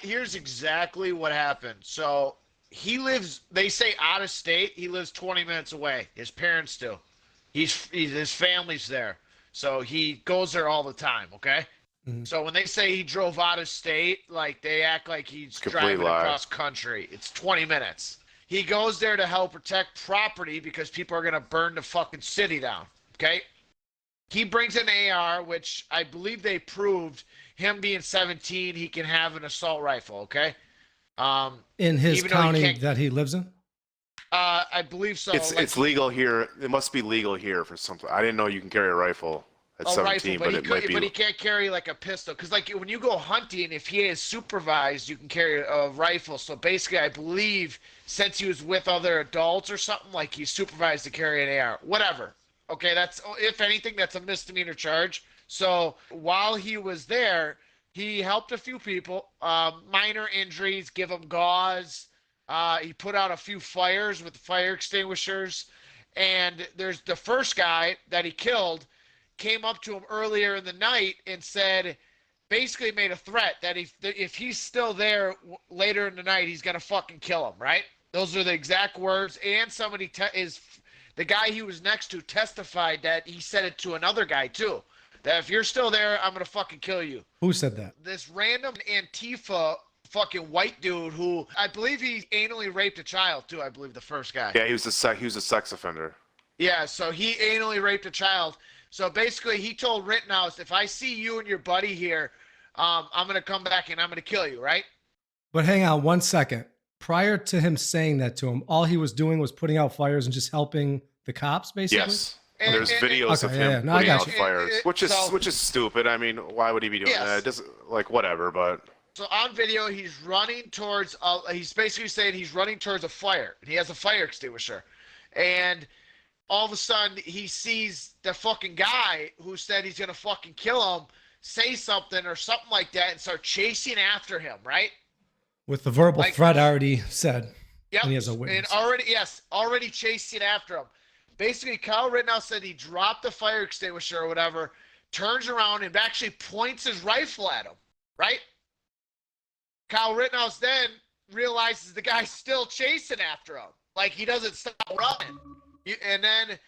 Here's exactly what happened. So he lives, they say out of state. He lives 20 minutes away. His parents do. His family's there. So he goes there all the time, okay? Mhm. So when they say he drove out of state, like they act like he's Complete driving lie. across country. It's 20 minutes. He goes there to help protect property because people are going to burn the fucking city down, okay? He brings an AR, which I believe they proved him being 17, he can have an assault rifle, okay? In his Even though he county can't- that he lives in? I believe so. It's legal here. It must be legal here for something. I didn't know you can carry a rifle at a 17, rifle, but it might be. but he can't carry like a pistol because like when you go hunting, if he is supervised, you can carry a rifle. So basically, I believe since he was with other adults or something, like he's supervised to carry an AR. Whatever. Okay, that's if anything, that's a misdemeanor charge. So while he was there, he helped a few people, minor injuries, give them gauze. He put out a few fires with fire extinguishers. And there's the first guy that he killed came up to him earlier in the night and said, basically made a threat that if he's still there later in the night, he's gonna fucking kill him. Right? Those are the exact words. And somebody the guy he was next to testified that he said it to another guy too. That if you're still there, I'm gonna fucking kill you. Who said that? This random Antifa fucking white dude who I believe he anally raped a child too. I believe the first guy. Yeah, he was a sex offender. Yeah, so he anally raped a child. So basically, he told Rittenhouse, if I see you and your buddy here, I'm gonna come back and I'm gonna kill you, right? But hang on 1 second. Prior to him saying that to him, all he was doing was putting out fires and just helping the cops, basically? Yes. There's videos of Okay, him yeah, no, I putting got out you. fires, which is stupid. I mean, why would he be doing Yes. that? It doesn't, like, whatever, but So on video, he's running towards. He's basically saying he's running towards a fire, and he has a fire extinguisher, and all of a sudden he sees the fucking guy who said he's gonna fucking kill him say something or something like that, and start chasing after him, right? With the verbal Like- threat already said. Yep. And he has a witness. And already chasing after him. Basically, Kyle Rittenhouse said he dropped the fire extinguisher or whatever, turns around and actually points his rifle at him, right? Kyle Rittenhouse then realizes the guy's still chasing after him. Like, he doesn't stop running. And then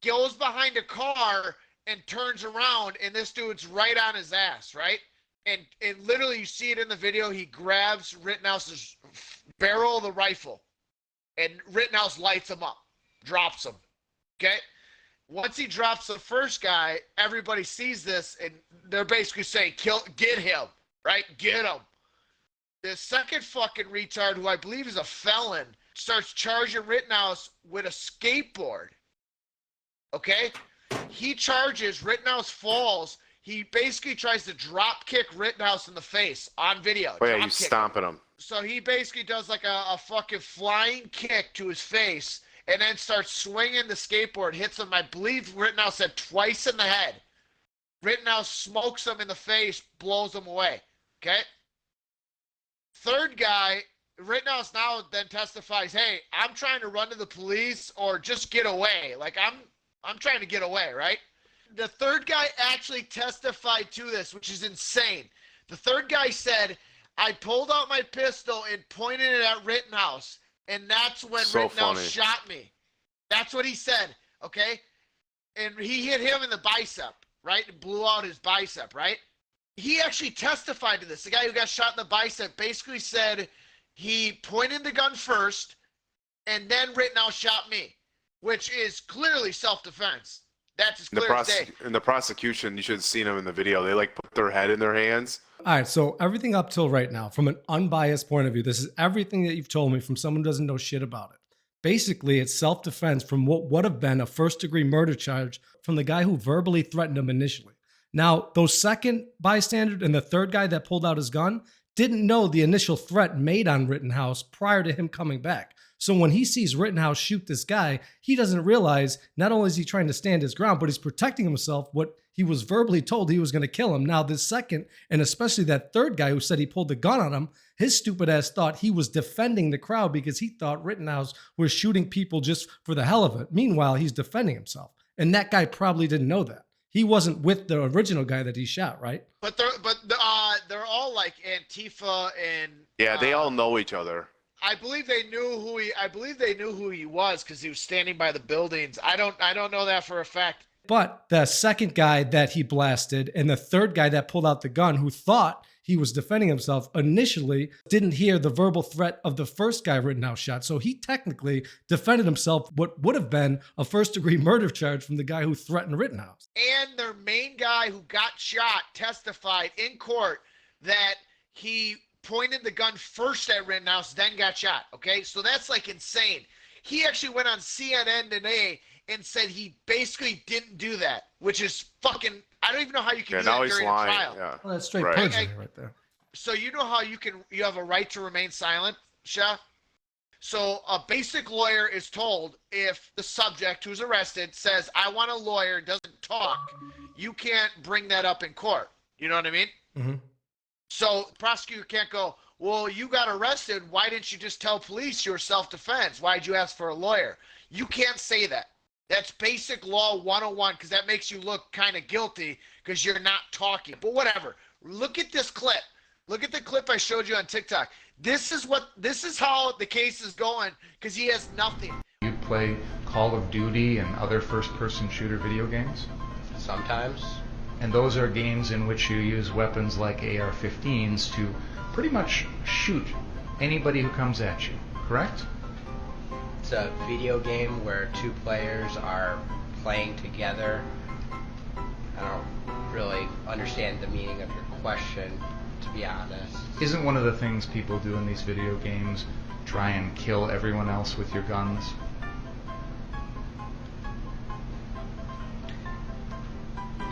goes behind a car and turns around, and this dude's right on his ass, right? And literally, you see it in the video, he grabs Rittenhouse's barrel of the rifle, and Rittenhouse lights him up, drops him, okay? Once he drops the first guy, everybody sees this, and they're basically saying, get him, right? Get him. The second fucking retard, who I believe is a felon, starts charging Rittenhouse with a skateboard. Okay? He charges, Rittenhouse falls. He basically tries to drop kick Rittenhouse in the face on video. oh yeah, Drop he's kick him. stomping him. So he basically does like a fucking flying kick to his face and then starts swinging the skateboard, hits him, I believe Rittenhouse said twice in the head. Rittenhouse smokes him in the face, blows him away. Okay? Third guy, Rittenhouse now then testifies, hey, I'm trying to run to the police or just get away. Like, I'm trying to get away, right? The third guy actually testified to this, which is insane. The third guy said, I pulled out my pistol and pointed it at Rittenhouse, and that's when So Rittenhouse funny. shot me. That's what he said, okay? And he hit him in the bicep, right? And blew out his bicep, right? He actually testified to this. The guy who got shot in the bicep basically said he pointed the gun first, and then Rittenhouse shot me, which is clearly self-defense. That's as clear as day. In the prosecution, you should have seen them in the video. They like put their head in their hands. All right, so everything up till right now, from an unbiased point of view, this is everything that you've told me from someone who doesn't know shit about it. Basically, it's self-defense from what would have been a first-degree murder charge from the guy who verbally threatened him initially. Now, those second bystander and the third guy that pulled out his gun didn't know the initial threat made on Rittenhouse prior to him coming back. So when he sees Rittenhouse shoot this guy, he doesn't realize not only is he trying to stand his ground, but he's protecting himself. What he was verbally told he was going to kill him. Now, this second, and especially that third guy who said he pulled the gun on him, his stupid ass thought he was defending the crowd because he thought Rittenhouse was shooting people just for the hell of it. Meanwhile, he's defending himself. And that guy probably didn't know that. He wasn't with the original guy that he shot, right? But they're all like Antifa and Yeah, they all know each other. I believe they knew who he. I believe they knew who he was because he was standing by the buildings. I don't know that for a fact. But the second guy that he blasted and the third guy that pulled out the gun, who thought he was defending himself initially, didn't hear the verbal threat of the first guy Rittenhouse shot. So he technically defended himself, what would have been a first-degree murder charge from the guy who threatened Rittenhouse. And their main guy who got shot testified in court that he pointed the gun first at Rittenhouse, then got shot. Okay, so that's like insane. He actually went on CNN today and said he basically didn't do that, which is fucking. I don't even know how you can do that during a trial. Yeah. Well, that's straight Right. perjury right there. So you know how you have a right to remain silent, Sha? So a basic lawyer is told if the subject who's arrested says, I want a lawyer, doesn't talk, you can't bring that up in court. You know what I mean? Mm-hmm. So the prosecutor can't go, well, you got arrested. Why didn't you just tell police you were self-defense? Why'd you ask for a lawyer? You can't say that. That's basic law 101 because that makes you look kind of guilty because you're not talking. But whatever. Look at this clip. Look at the clip I showed you on TikTok. This is how the case is going because he has nothing. You play Call of Duty and other first-person shooter video games? Sometimes. And those are games in which you use weapons like AR-15s to pretty much shoot anybody who comes at you, correct? It's a video game where two players are playing together. I don't really understand the meaning of your question, to be honest. Isn't one of the things people do in these video games try and kill everyone else with your guns?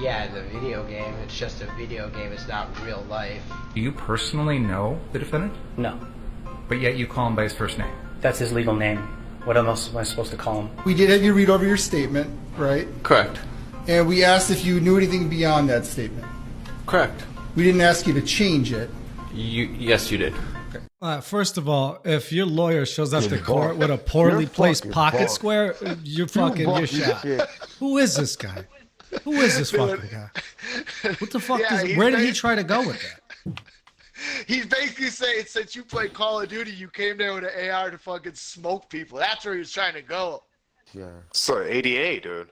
Yeah, the video game, it's just a video game, it's not real life. Do you personally know the defendant? No, But yet you call him by his first name? that's his legal name. What else am I supposed to call him? We did have you read over your statement, right? Correct. And we asked if you knew anything beyond that statement. Correct. We didn't ask you to change it. Yes, you did. First of all, if your lawyer shows up to court with a poorly placed pocket square, you're shot. Who is this guy? Who is this fucking guy? What the fuck? Where did he try to go with that? He's basically saying since you played Call of Duty, you came there with an AR to fucking smoke people. That's where he was trying to go. Yeah. So 88, dude.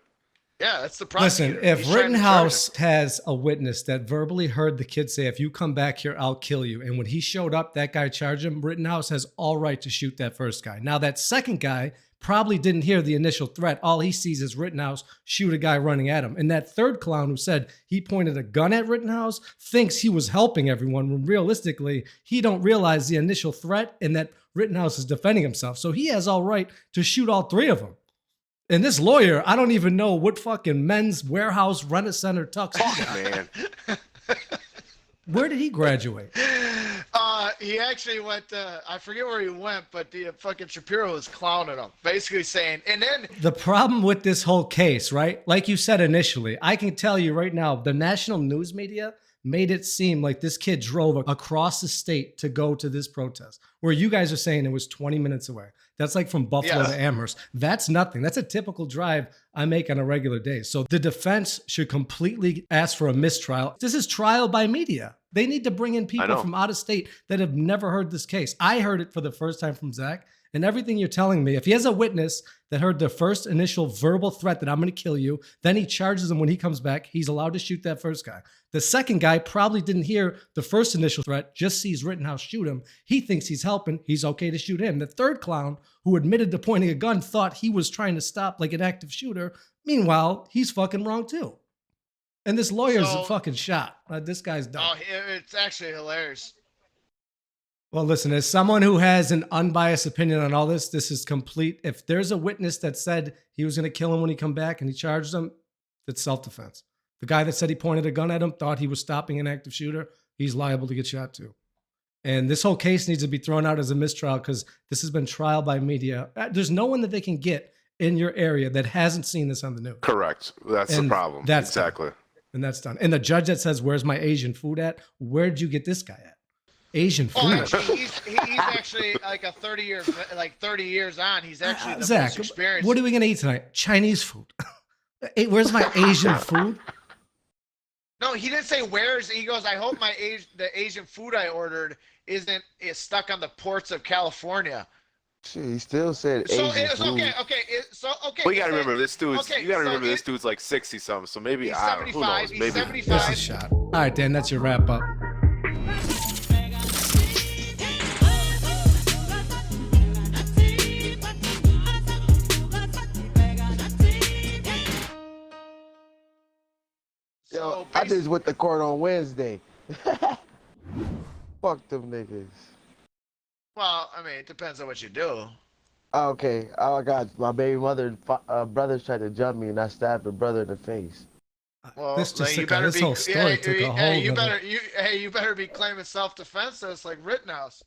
Yeah, that's the prosecutor. Listen, if He's trying to Rittenhouse has a witness that verbally heard the kid say, if you come back here, I'll kill you. And when he showed up, that guy charged him. Rittenhouse has all right to shoot that first guy. Now, that second guy probably didn't hear the initial threat. All he sees is Rittenhouse shoot a guy running at him. And that third clown who said he pointed a gun at Rittenhouse thinks he was helping everyone when realistically, he don't realize the initial threat and that Rittenhouse is defending himself. So he has all right to shoot all three of them. And this lawyer, I don't even know what fucking Men's Warehouse Rent-A-Center tux he got. Man. Where did he graduate? He actually went I forget where he went, but the fucking Shapiro was clowning him, basically saying, and then The problem with this whole case, right? Like you said initially, I can tell you right now, the national news media made it seem like this kid drove across the state to go to this protest, where you guys are saying it was 20 minutes away. That's like from Buffalo to Amherst. That's nothing. That's a typical drive I make on a regular day. So the defense should completely ask for a mistrial. This is trial by media. They need to bring in people from out of state that have never heard this case. I heard it for the first time from Zach. And everything you're telling me, if he has a witness that heard the first initial verbal threat that I'm going to kill you, then he charges him when he comes back, he's allowed to shoot that first guy. The second guy probably didn't hear the first initial threat, just sees Rittenhouse shoot him. He thinks he's helping. He's okay to shoot him. The third clown, who admitted to pointing a gun, thought he was trying to stop like an active shooter. Meanwhile, he's fucking wrong too. And this lawyer's a fucking shot. This guy's done. oh, it's actually hilarious. Well, listen, as someone who has an unbiased opinion on all this, this is complete. If there's a witness that said he was going to kill him when he come back and he charged him, it's self-defense. The guy that said he pointed a gun at him, thought he was stopping an active shooter, he's liable to get shot too. And this whole case needs to be thrown out as a mistrial because this has been trial by media. There's no one that they can get in your area that hasn't seen this on the news. Correct. That's the problem. That's exactly. Done. And that's done. And the judge that says, where's my Asian food at? Where'd you get this guy at? Asian food. Oh, actually, he's actually like a 30 years on. He's actually the Zach, most experienced. what are we going to eat tonight? Chinese food. Where's my Asian food? No, he didn't say where's. He goes, I hope the Asian food I ordered is stuck on the ports of California. Shit, he still said So Asian it's food. okay. We gotta remember this dude's. okay, you gotta so remember this it- dude's like 60 something. So maybe He's I don't know. Who 75. knows? He's Maybe 75. This is shot. All right, Dan, that's your wrap up. Yo, So I just went to court on Wednesday. Fuck them niggas. Well, I mean, it depends on what you do. Okay, I got my baby mother and brothers tried to jump me, and I stabbed the brother in the face. Well, This just you took a, better this be. whole story took a whole. You nother- better be claiming self-defense. So it's like Rittenhouse.